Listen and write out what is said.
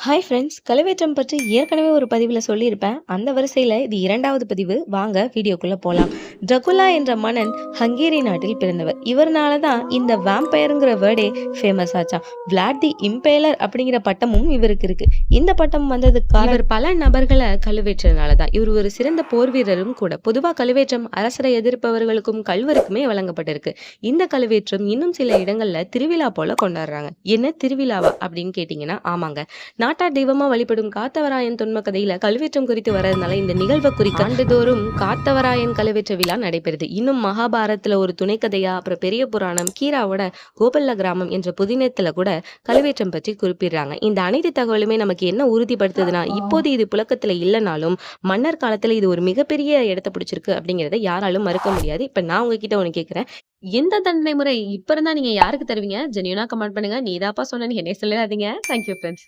Hi friends! கழுவேற்றம் பற்றி ஏற்கனவே ஒரு பதிவில சொல்லியிருப்பேன். அந்த வரிசையில இது 2வது பதிவு. வாங்க வீடியோக்குள்ள போலாம். ட்ரகுலா என்ற மன்னன் ஹங்கேரி நாட்டில் பிறந்தவர். இவர்னால தான் இந்த வேம்பயர்ங்கிற வேர்டே ஃபேமஸ் ஆச்சாம். விளாட் தி இம்பேலர் அப்படிங்கிற பட்டமும் இவருக்கு இருக்கு. இந்த பட்டம் வந்ததுக்கு இவர் பல நபர்கள கழுவேற்றனால தான். இவர் ஒரு சிறந்த போர் வீரரும் கூட. பொதுவா கழுவேற்றம் அரசரை எதிர்ப்பவர்களுக்கும் கள்வருக்குமே வழங்கப்பட்டிருக்கு. இந்த கழுவேற்றம் இன்னும் சில இடங்கள்ல திருவிழா போல கொண்டாடுறாங்க. என்ன திருவிழாவா அப்படின்னு கேட்டீங்கன்னா, ஆமாங்க. நாட்டார் தெய்வமா வழிபடும் காத்தவராயன் தொன்ம கதையில கல்வெற்றம் குறித்து வரதுனால இந்த நிகழ்வை குறிக்க ஆண்டுதோறும் காத்தவராயன் கல்வெற்ற விழா நடைபெறுது. இன்னும் மகாபாரதத்துல ஒரு துணைக்கதையா, அப்புறம் பெரிய புராணம், கீராவோட கோபல்ல கிராமம் என்ற புதினத்துல கூட கல்வெற்றம் பற்றி குறிப்பிடுறாங்க. இந்த அனைத்து தகவலுமே நமக்கு என்ன உறுதிப்படுத்துதுன்னா, இப்போது இது புழக்கத்துல இல்லைனாலும் மன்னர் காலத்துல இது ஒரு மிகப்பெரிய இடத்தை பிடிச்சிருக்கு அப்படிங்கிறத யாராலும் மறுக்க முடியாது. இப்ப நான் உங்ககிட்ட ஒண்ணு கேட்கிறேன். எந்த தண்டனை முறை இப்ப இருந்தா நீங்க யாருக்கு தருவீங்க? ஜென்யூனா கமெண்ட் பண்ணுங்க. நீதாப்பா சொன்னேன்னு என்னைய சொல்லிடாதீங்க. Thank you friends.